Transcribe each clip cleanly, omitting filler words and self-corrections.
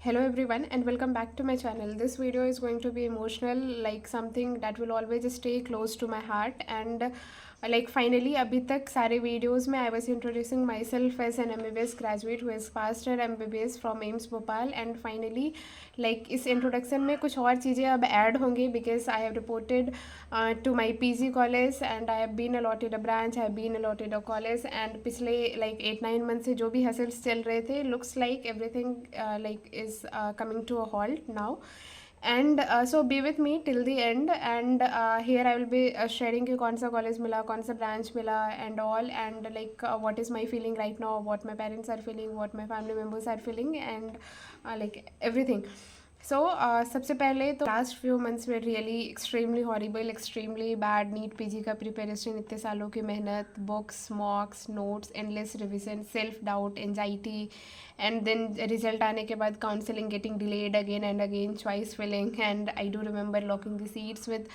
Hello everyone and welcome back to my channel. This video is going to be emotional, like something that will always stay close to my heart. And like finally अभी तक सारे videos में I was introducing myself as an MBBS graduate who has passed her MBBS from AIIMS Bhopal, and finally like इस introduction में कुछ और चीज़ें अब add होंगी because I have reported to my PG college and I have been allotted a branch, I have been allotted a college, and पिछले like 8-9 months से जो भी hustles चल रहे थे looks like everything like is coming to a halt now. And so be with me till the end, and here I will be sharing कि कौन सा कॉलेज मिला, कौन सा ब्रांच मिला and all, and like what is my feeling right now, what my parents are feeling, what my family members are feeling, and like everything. So सबसे पहले तो लास्ट फ्यू मंथ्स में really extremely horrible, extremely bad NEET PG का preparation, इतने सालों की मेहनत, books, mocks, notes, endless revision, self doubt, anxiety, and then result आने के बाद counselling getting delayed again and again, choice filling, and I do remember locking the seats with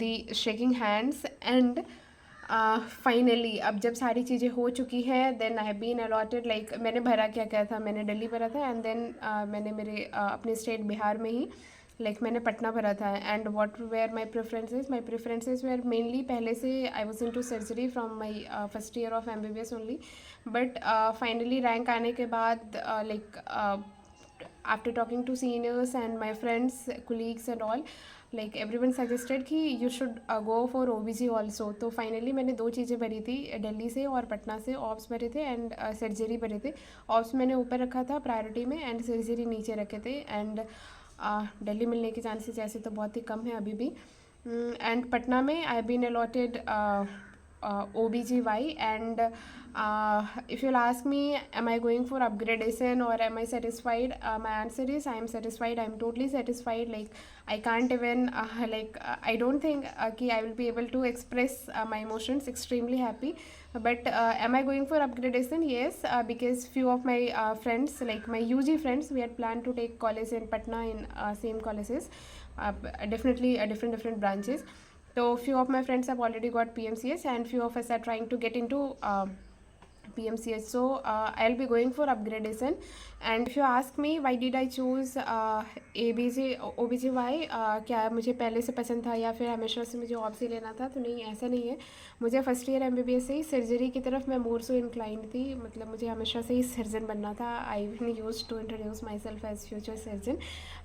the shaking hands. And finally अब जब सारी चीज़ें हो चुकी हैं then I have been allotted. Like मैंने भरा क्या क्या था, मैंने दिल्ली भरा था, एंड देन मैंने मेरे अपने स्टेट बिहार में ही मैंने पटना भरा था. And what were my preferences were mainly, पहले से I was into surgery from my first year of MBBS only. But finally rank आने के बाद after talking to seniors and my friends, colleagues and all, like everyone suggested कि you should go for OBG also. तो finally मैंने दो चीज़ें भरी थी, दिल्ली से और पटना से. ऑप्स भरे थे एंड सर्जरी भरे थे. ऑप्स मैंने ऊपर रखा था प्रायोरिटी में एंड सर्जरी नीचे रखे थे. एंड दिल्ली मिलने के चांसेस ऐसे तो बहुत ही कम है अभी भी. एंड पटना में I have been allotted OBGY. And if you'll ask me, am I going for upgradation or am I satisfied? My answer is I am satisfied. I am totally satisfied. Like I can't even I don't think कि I will be able to express my emotions. Extremely happy. But am I going for upgradation? Yes, because few of my friends, like my UG friends, we had planned to take college in Patna in same colleges, definitely different branches. So few of my friends have already got PMCS and few of us are trying to get into PMCH. So I'll be going for upgradation. And if you ask me why did I choose ABG OBGY, क्या मुझे पहले से पसंद था या फिर हमेशा से मुझे ऑप्स ही लेना था, तो नहीं, ऐसा नहीं है. मुझे फर्स्ट ईयर MBBS से ही सर्जरी की तरफ मैं मोर सो इंक्लाइंड थी. मतलब मुझे हमेशा से ही सर्जन बनना था. I will use to introduce myself as future surgeon.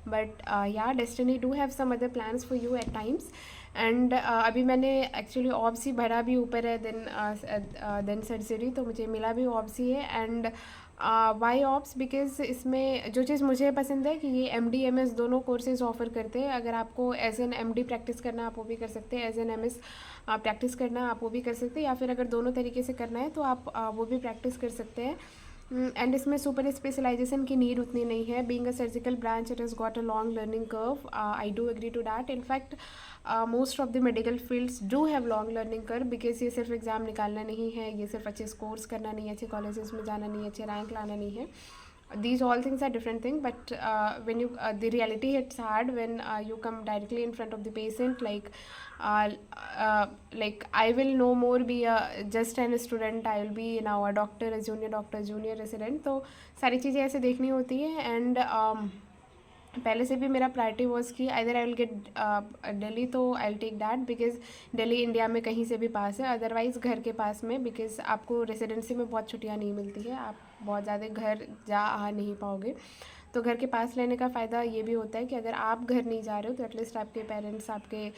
But या destiny do have some other plans for you at times. And अभी मैंने एक्चुअली ऑप्सी भरा भी ऊपर है देन सर्जरी, तो मुझे मिला भी ऑप्सी है. एंड वाई ऑप्स, बिकॉज इसमें जो चीज़ मुझे पसंद है कि ये MD MS दोनों कोर्सेज ऑफर करते हैं. अगर आपको एज एन MD प्रैक्टिस करना है आप वो भी कर सकते हैं, एज एन MS प्रैक्टिस करना है आप वो भी कर सकते हैं, या फिर अगर दोनों तरीके से करना है तो आप वो भी प्रैक्टिस कर सकते हैं. एंड इसमें सुपर स्पेशलाइजेशन की नीड उतनी नहीं है. Being a surgical branch it has got a long learning curve. I do agree to that. In fact most of the medical fields do have long learning curve, because ये सिर्फ exam निकालना नहीं है, ये सिर्फ अच्छे स्कोर्स करना नहीं है, अच्छे कॉलेजेस में जाना नहीं है, अच्छे रैंक लाना नहीं है. These all things are different thing, but when you the reality hits hard when you come directly in front of the patient. Like I will no more be a just an student, I will be now a doctor, a junior resident. तो सारी चीज़ें ऐसे देखनी होती है. And पहले से भी मेरा प्रायोरिटी वॉज कि either I will get Delhi, तो I will take that because Delhi India में कहीं से भी पास है, अदरवाइज़ घर के पास में, बिकॉज आपको रेसिडेंसी में बहुत छुट्टियाँ नहीं मिलती है, आप बहुत ज़्यादा घर जा आ नहीं पाओगे. तो घर के पास लेने का फ़ायदा ये भी होता है कि अगर आप घर नहीं जा रहे हो तो एटलीस्ट आपके पेरेंट्स, आपके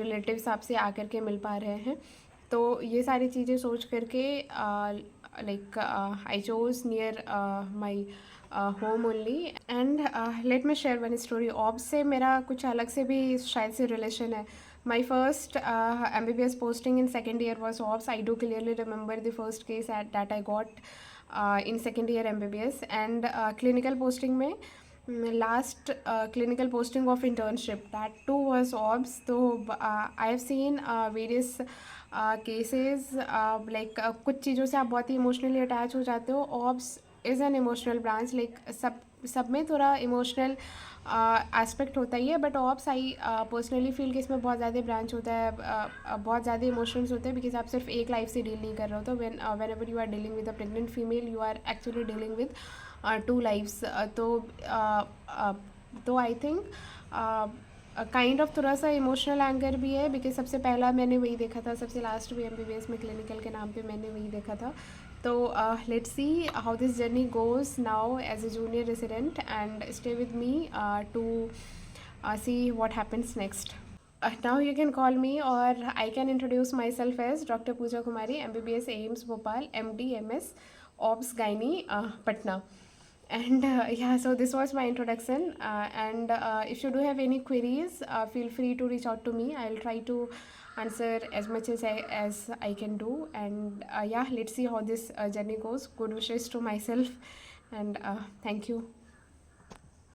रिलेटिव्स आपसे आकर के मिल पा रहे हैं. तो ये सारी चीज़ें सोच करके like I chose near my home only. And let me share one story. Obs से मेरा कुछ अलग से भी शायद से रिलेशन है. My first MBBS posting in second year was OBS. I do clearly remember the first case that I got in second year MBBS. And clinical posting में last clinical posting of internship, that too was OBS. तो I have seen various cases like कुछ चीज़ों से आप बहुत ही emotionally attach हो जाते हो. OBS is an emotional branch. Like सब में थोड़ा इमोशनल एस्पेक्ट होता ही है, but ops I personally feel कि इसमें बहुत ज़्यादा ब्रांच होता है, बहुत ज़्यादा इमोशंस होते हैं, बिकॉज आप सिर्फ एक लाइफ से डील नहीं कर रहे हो. तो whenever you are dealing with a pregnant female, you are actually dealing with two lifes. तो आई थिंक काइंड ऑफ थोड़ा सा इमोशनल एंगर भी है, बिकॉज सबसे पहला मैंने वही देखा था, सबसे लास्ट भी MBBS में क्लिनिकल के नाम पे मैंने वही देखा था। तो let's see how this journey goes now as a junior resident, and stay with me to see what happens next. Now you can call me, or I can introduce myself as Dr. Pooja Kumari, MBBS AIMS Bhopal, MD MS Obs Gynae Patna. And yeah, so this was my introduction, and if you do have any queries, feel free to reach out to me. I'll try to answer as much as I can do. And yeah, let's see how this journey goes. Good wishes to myself, and thank you.